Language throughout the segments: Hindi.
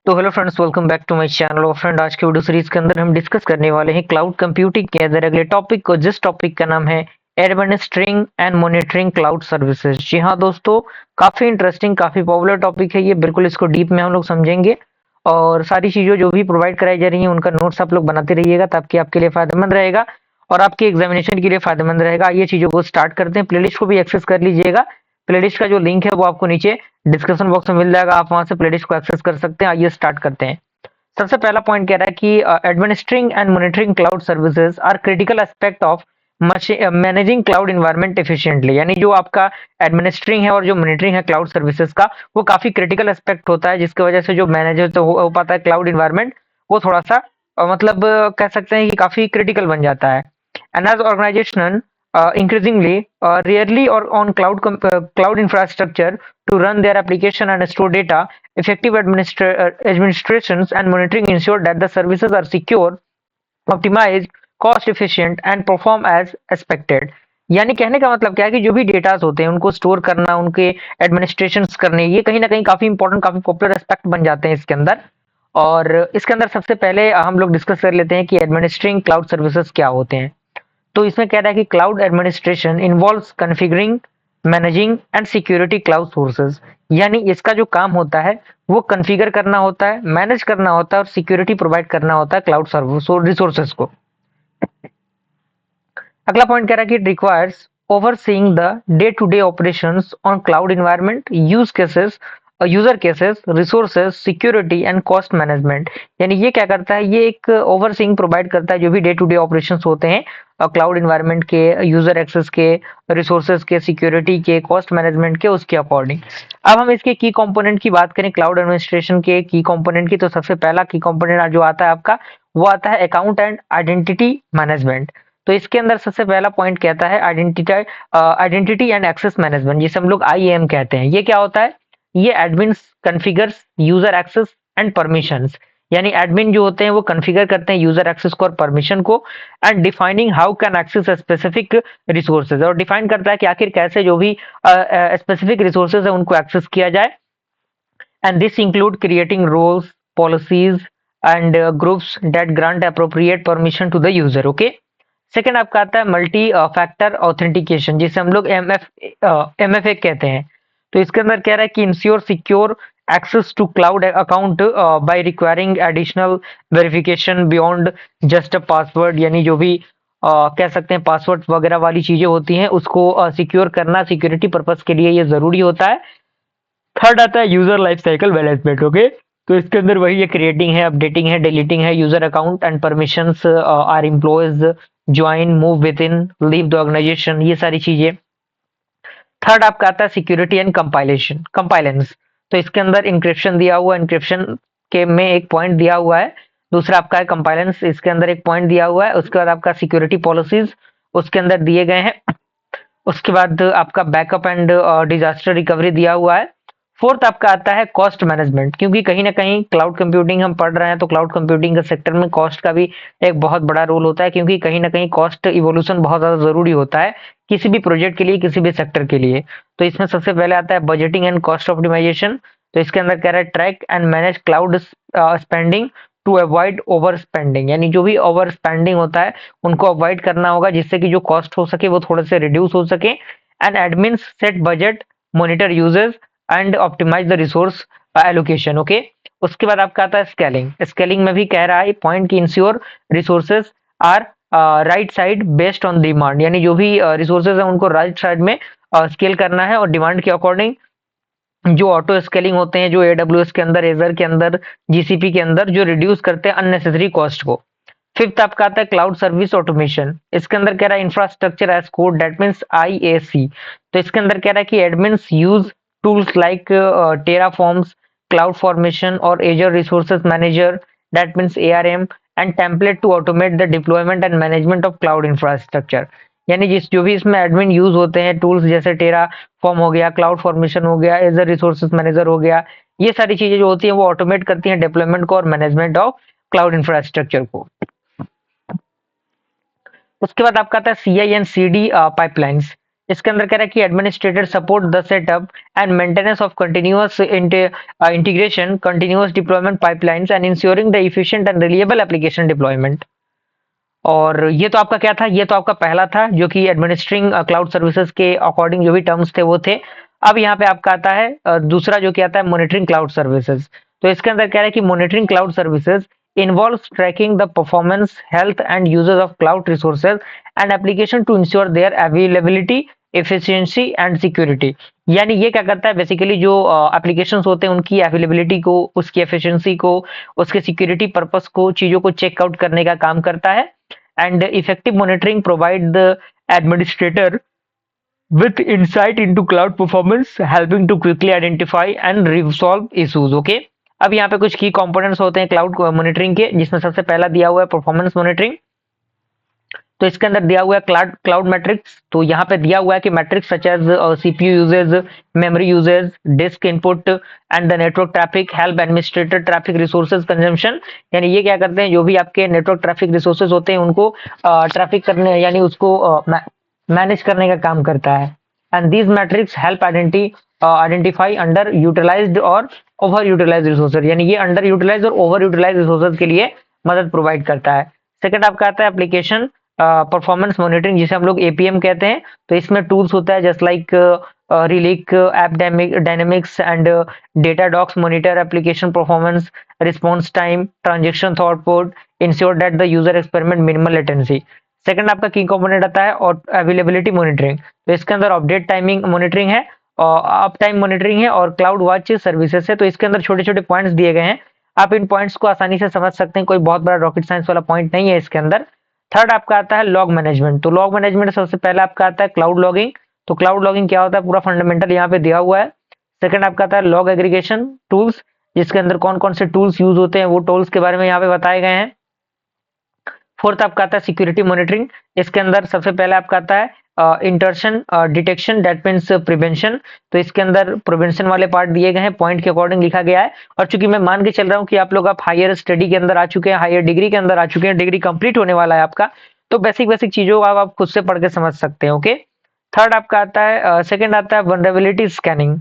तो hello friends, welcome back to my channel. और फ्रेंड, आज के वीडियो सीरीज के अंदर हम डिस्कस करने वाले हैं क्लाउड कंप्यूटिंग के अंदर अगले टॉपिक को, जिस टॉपिक का नाम है administering and monitoring cloud services. जी हाँ दोस्तों, काफी इंटरेस्टिंग, काफी पॉपुलर टॉपिक है ये। बिल्कुल इसको डीप में हम लोग समझेंगे और सारी चीजों जो भी प्रोवाइड कराई जा रही है उनका नोट्स आप लोग बनाते रहिएगा, ताकि आपके लिए फायदेमंद रहेगा और आपके एग्जामिनेशन के लिए फायदेमंद रहेगा। ये चीजों को स्टार्ट करते हैं। प्लेलिस्ट को भी एक्सेस कर लीजिएगा। प्लेलिस्ट का जो लिंक है वो आपको नीचे डिस्क्रिप्शन बॉक्स में मिल जाएगा, आप वहां से प्लेलिस्ट को एक्सेस कर सकते हैं। आइए स्टार्ट करते हैं। सबसे पहला पॉइंट कह रहा है कि administering and monitoring cloud services are critical aspect of managing cloud environment efficiently. यानी जो आपका एडमिनिस्ट्रिंग है और जो मॉनिटरिंग है क्लाउड सर्विसेज का, वो काफी क्रिटिकल एस्पेक्ट होता है, जिसकी वजह से जो मैनेजर तो हो पाता है क्लाउड इन्वायरमेंट, वो थोड़ा सा कह सकते हैं कि काफी क्रिटिकल बन जाता है। And as organization increasingly rarely or on cloud infrastructure to run their application and store data. Effective administrations and monitoring ensure that the services are secure, optimized, cost efficient and perform as expected. यानी कहने का मतलब क्या है कि जो भी डेटास होते हैं उनको स्टोर करना, उनके एडमिनिस्ट्रेशन करने, ये कहीं ना कहीं काफी इंपॉर्टेंट, काफी पॉपुलर एस्पेक्ट बन जाते हैं इसके अंदर। और इसके अंदर सबसे पहले हम लोग डिस्कस कर लेते हैं कि एडमिनिस्ट्रिंग क्लाउड सर्विसेज क्या होते हैं। तो इसमें कह रहा है कि cloud administration involves configuring, managing and security cloud sources. यानी इसका जो काम होता है वो कॉन्फ़िगर करना होता है, मैनेज करना होता है और सिक्योरिटी प्रोवाइड करना होता है क्लाउड सर्विस और रिसोर्सेज को। अगला पॉइंट कह रहा है कि it requires overseeing the day to day operations on cloud environment, user cases, resources, security and cost management. यानी ये क्या करता है, ये एक ओवरसीइंग प्रोवाइड करता है जो भी डे टू डे ऑपरेशंस होते हैं क्लाउड एनवायरनमेंट के, यूजर एक्सेस के, रिसोर्सेज के, सिक्योरिटी के, कॉस्ट मैनेजमेंट के, उसके अकॉर्डिंग। अब हम इसके की कंपोनेंट की बात करें, क्लाउड एडमिनिस्ट्रेशन के की कंपोनेंट की, तो सबसे पहला की कंपोनेंट जो आता है आपका, वो आता है अकाउंट एंड आइडेंटिटी मैनेजमेंट। तो इसके अंदर सबसे पहला पॉइंट कहता है आइडेंटिटी एंड एक्सेस मैनेजमेंट, जिसे हम लोग आईएएम कहते हैं। ये क्या होता है, ये admin configures user access and permissions. यानी एडमिन जो होते हैं वो कॉन्फ़िगर करते हैं यूजर एक्सेस को और परमिशन को, and defining how can access specific resources, और डिफाइन करता है कि आखिर कैसे जो भी स्पेसिफिक रिसोर्सेज है उनको एक्सेस किया जाए। And this include creating roles, policies and groups that grant appropriate permission to the user. Okay. Second आपका आता है मल्टी फैक्टर ऑथेंटिकेशन, जिसे हम लोग एमएफए कहते हैं। तो इसके अंदर कह रहा है कि ensure secure access to cloud account by requiring additional verification beyond just a password. यानी जो भी कह सकते हैं पासवर्ड वगैरह वाली चीजें होती हैं उसको सिक्योर करना सिक्योरिटी पर्पस के लिए ये जरूरी होता है। थर्ड आता है user life cycle management. Okay. तो इसके अंदर वही है, क्रिएटिंग है, अपडेटिंग है, डिलीटिंग है user account and permissions are employees join, move within, leave the organization, ये सारी चीजें। थर्ड आपका आता है सिक्योरिटी एंड कंपाइलेंस। तो इसके अंदर इंक्रिप्शन दिया हुआ, इंक्रिप्शन के में एक पॉइंट दिया हुआ है। दूसरा आपका है कंपाइलेंस, इसके अंदर एक पॉइंट दिया हुआ है। उसके बाद आपका सिक्योरिटी पॉलिसीज उसके अंदर दिए गए हैं। उसके बाद आपका बैकअप एंड डिजास्टर रिकवरी दिया हुआ है। फोर्थ आपका आता है कॉस्ट मैनेजमेंट, क्योंकि कहीं ना कहीं क्लाउड कंप्यूटिंग हम पढ़ रहे हैं तो क्लाउड कंप्यूटिंग के सेक्टर में कॉस्ट का भी एक बहुत बड़ा रोल होता है, क्योंकि कहीं ना कहीं कॉस्ट इवोल्यूशन बहुत ज्यादा जरूरी होता है किसी भी प्रोजेक्ट के लिए, किसी भी सेक्टर के लिए। तो इसमें सबसे पहले आता है बजटिंग एंड कॉस्ट ऑप्टिमाइजेशन। तो इसके अंदर कह रहा है track and manage cloud spending to avoid over spending. यानी जो भी ओवर स्पेंडिंग होता है उनको अवॉइड करना होगा, जिससे कि जो कॉस्ट हो सके वो थोड़े से रिड्यूस हो सके। And admin set budget, monitor usage and optimize the resource allocation. Okay. उसके बाद आपका आता है स्केलिंग। स्केलिंग में भी कह रहा है पॉइंट की ensure resources are right side based on demand. यानी जो भी रिसोर्सेज है उनको राइट साइड में स्केल करना है और डिमांड के अकॉर्डिंग। जो ऑटो स्केलिंग होते हैं, जो एडब्ल्यूएस के अंदर, एजर के अंदर, जीसीपी के अंदर, जो रिड्यूस करते हैं अननेसेसरी कॉस्ट को। फिफ्थ आपका आता है क्लाउड सर्विस ऑटोमेशन। इसके अंदर कह रहा है infrastructure as code, that means IAC. तो इसके अंदर कह रहा है कि admins use tools like Terraforms, CloudFormation और Azure resources manager, that means ARM, and template to automate the deployment and management of cloud infrastructure. यानी जिस जो भी इसमें एडमिन यूज होते हैं टूल्स, जैसे टेरा फॉर्म हो गया, क्लाउड फॉर्मेशन हो गया, एजर रिसोर्सेज मैनेजर हो गया, ये सारी चीजें जो होती हैं वो ऑटोमेट करती हैं डिप्लॉयमेंट को और मैनेजमेंट ऑफ क्लाउड इंफ्रास्ट्रक्चर को। उसके बाद आपका आता है सीआई एंड सीडी पाइपलाइंस। इसके अंदर कह रहा है कि administrator support the setup and maintenance of continuous integration, continuous deployment pipelines and ensuring the efficient and reliable application deployment. और ये तो आपका क्या था, ये तो आपका पहला था जो कि एडमिनिस्ट्रिंग क्लाउड सर्विसेज के अकॉर्डिंग जो भी टर्म्स थे वो थे। अब यहाँ पे आपका आता है दूसरा जो कि आता है मॉनिटरिंग क्लाउड सर्विसेज। तो इसके अंदर कह रहा है कि monitoring cloud services involves tracking the performance, health and usage of cloud resources and application to ensure their availability, efficiency and security। यानी ये क्या करता है बेसिकली, जो एप्लीकेशंस होते हैं उनकी अवेलेबिलिटी को, उसकी एफिशिएंसी को, उसके सिक्योरिटी पर्पस को, चीजों को चेकआउट करने का काम करता है। and effective monitoring provide the administrator with insight into cloud performance, helping to quickly identify and resolve issues। Okay, अब यहाँ पे कुछ की कंपोनेंट्स होते हैं क्लाउड मॉनिटरिंग के, जिसमें सबसे पहला दिया हुआ है परफॉर्मेंस मॉनिटरिंग। तो इसके अंदर दिया हुआ है क्लाउड मैट्रिक्स। तो यहाँ पे दिया हुआ है कि metrics such as CPU usage, memory usage, disk input and the network traffic help administrator traffic resources consumption. यानी ये क्या करते हैं, जो भी आपके नेटवर्क ट्रैफिक रिसोर्सेज होते हैं उनको ट्रैफिक करने यानी उसको मैनेज करने का काम करता है। And these metrics help identify under utilized और ओवर यूटिलाइज्ड रिसोर्सेज। यानी ये अंडर यूटिलाइज और ओवर यूटिलाइज रिसोर्सेज के लिए मदद प्रोवाइड करता है। सेकंड आपका आता है एप्लीकेशन परफॉर्मेंस मॉनिटरिंग, जिसे हम लोग एपीएम कहते हैं। तो इसमें टूल्स होता है just like Relic, AppDynamics and Datadog monitor application performance, response time, transaction throughput, ensure that the user experiment minimal latency. Second आपका की कंपोनेंट आता है और अवेलेबिलिटी मॉनिटरिंग। तो इसके अंदर अपडेट टाइमिंग मॉनिटरिंग है, अप टाइम मॉनिटरिंग है और क्लाउड वॉच सर्विसेज है। तो इसके अंदर छोटे छोटे पॉइंट्स दिए गए हैं, आप इन पॉइंट्स को आसानी से समझ सकते हैं, कोई बहुत बड़ा रॉकेट साइंस वाला पॉइंट नहीं है इसके अंदर। थर्ड आपका आता है लॉग मैनेजमेंट। तो लॉग मैनेजमेंट सबसे पहले आपका आता है क्लाउड लॉगिंग। तो क्लाउड लॉगिंग क्या होता है, पूरा फंडामेंटल यहाँ पे दिया हुआ है। सेकंड आपका आता है लॉग एग्रीगेशन टूल्स, जिसके अंदर कौन कौन से टूल्स यूज होते हैं वो टूल्स के बारे में यहाँ पे बताए गए हैं। फोर्थ आपका आता है सिक्योरिटी मॉनिटरिंग। इसके अंदर सबसे पहले आपका आता है इंटर्शन डिटेक्शन, दैट मीन्स प्रिवेंशन। तो इसके अंदर प्रिवेंशन वाले पार्ट दिए गए हैं, पॉइंट के अकॉर्डिंग लिखा गया है। और चूंकि मैं मान के चल रहा हूँ कि आप लोग आप हायर स्टडी के अंदर आ चुके हैं, हायर डिग्री के अंदर आ चुके हैं, डिग्री कंप्लीट होने वाला है आपका, तो बेसिक बेसिक चीजों को आप खुद से पढ़ के समझ सकते हैं। ओके, थर्ड आपका आता है सेकंड आता है वल्नरेबिलिटी स्कैनिंग,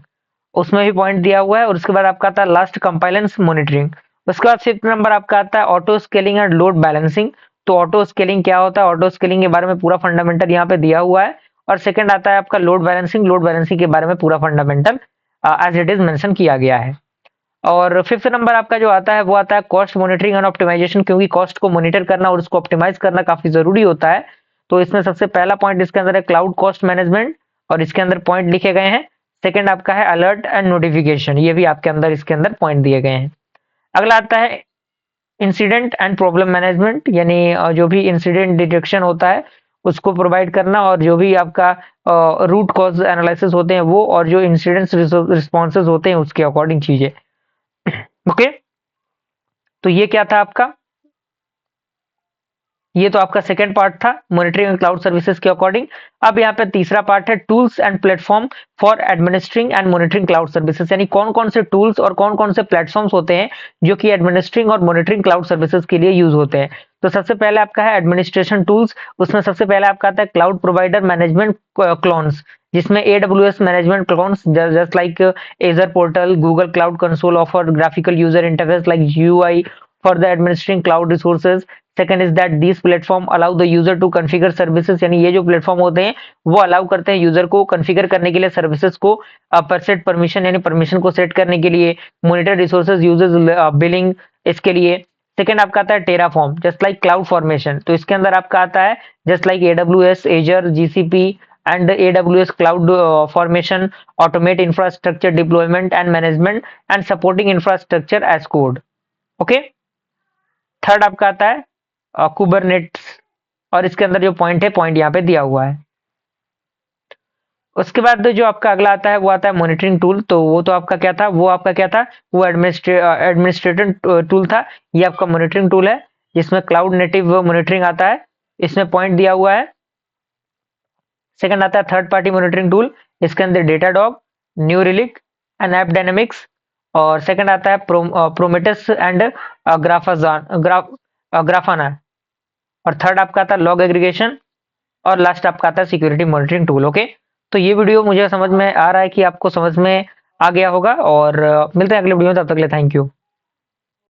उसमें भी पॉइंट दिया हुआ है। और उसके बाद आपका आता है लास्ट कंपाइलेंस मॉनिटरिंग। उसके बाद फिफ्थ नंबर आपका आता है auto scaling and load balancing. तो ऑटो स्केलिंग क्या होता है, ऑटो स्केलिंग के बारे में पूरा फंडामेंटल यहाँ पे दिया हुआ है। और सेकंड आता है आपका लोड बैलेंसिंग, लोड बैलेंसिंग के बारे में पूरा fundamental as it is mention किया गया है। और फिफ्थ नंबर आपका जो आता है वो आता है कॉस्ट मॉनिटरिंग एंड ऑप्टिमाइजेशन, क्योंकि कॉस्ट को मॉनिटर करना और उसको ऑप्टिमाइज करना काफी जरूरी होता है। तो इसमें सबसे पहला पॉइंट इसके अंदर है क्लाउड कॉस्ट मैनेजमेंट, और इसके अंदर पॉइंट लिखे गए हैं। सेकंड आपका है अलर्ट एंड नोटिफिकेशन, ये भी आपके अंदर इसके अंदर पॉइंट दिए गए हैं। अगला आता है इंसिडेंट एंड प्रॉब्लम मैनेजमेंट, यानी जो भी इंसिडेंट डिटेक्शन होता है उसको प्रोवाइड करना, और जो भी आपका रूट कॉज एनालिसिस होते हैं वो, और जो इंसिडेंट्स रिस्पॉन्सेज होते हैं उसके अकॉर्डिंग चीजें। ओके, तो ये क्या था आपका, ये तो आपका सेकंड पार्ट था मॉनिटरिंग एंड क्लाउड सर्विसेज के अकॉर्डिंग। अब यहाँ पे तीसरा पार्ट है tools and platform for administering and monitoring cloud services, यानी कौन कौन से टूल्स और कौन कौन से प्लेटफॉर्म्स होते हैं जो कि एडमिनिस्ट्रिंग और मॉनिटरिंग क्लाउड सर्विसेज के लिए यूज होते हैं। तो सबसे पहले आपका है एडमिनिस्ट्रेशन टूल्स, उसमें सबसे पहले आपका आता है क्लाउड प्रोवाइडर मैनेजमेंट क्लोन्स, जिसमें AWS management clones just like Azure portal, Google cloud console offer graphical user interface like GUI for the administering cloud resources। Second is that this platform allow the user to configure services, यानी ये जो प्लेटफॉर्म होते हैं वो अलाउ करते हैं यूजर को कॉन्फ़िगर करने के लिए सर्विसेज को, पर सेट परमिशन यानी परमिशन को सेट करने के लिए, मॉनिटर रिसोर्सेज यूजेस बिलिंग इसके लिए। सेकंड आपका आता है टेराफॉर्म जस्ट लाइक क्लाउड फॉर्मेशन। तो इसके अंदर आपका आता है just like AWS, Azure, GCP and AWS cloud formation, automate infrastructure deployment and management and supporting infrastructure as code। Okay, third आपका आता है कुबरनेट्स, और इसके अंदर जो पॉइंट है पॉइंट यहाँ पे दिया हुआ है। उसके बाद जो आपका अगला आता है वो आता है मॉनिटरिंग टूल। तो वो तो आपका क्या था, वो आपका क्या था, वो एडमिनिस्ट्रेटर टूल था। ये आपका मॉनिटरिंग टूल है जिसमें क्लाउड नेटिव मॉनिटरिंग आता है, इसमें पॉइंट दिया हुआ है। सेकंड आता है थर्ड पार्टी मॉनिटरिंग टूल, इसके अंदर data dog, new relic and app dynamics. और सेकंड आता है प्रोमेटस एंड ग्राफाना। और थर्ड आपका आता है लॉग एग्रीगेशन, और लास्ट आपका आता है सिक्योरिटी मॉनिटरिंग टूल। ओके, तो ये वीडियो मुझे समझ में आ रहा है कि आपको समझ में आ गया होगा और मिलते हैं अगले वीडियो में, तब तक के लिए थैंक यू।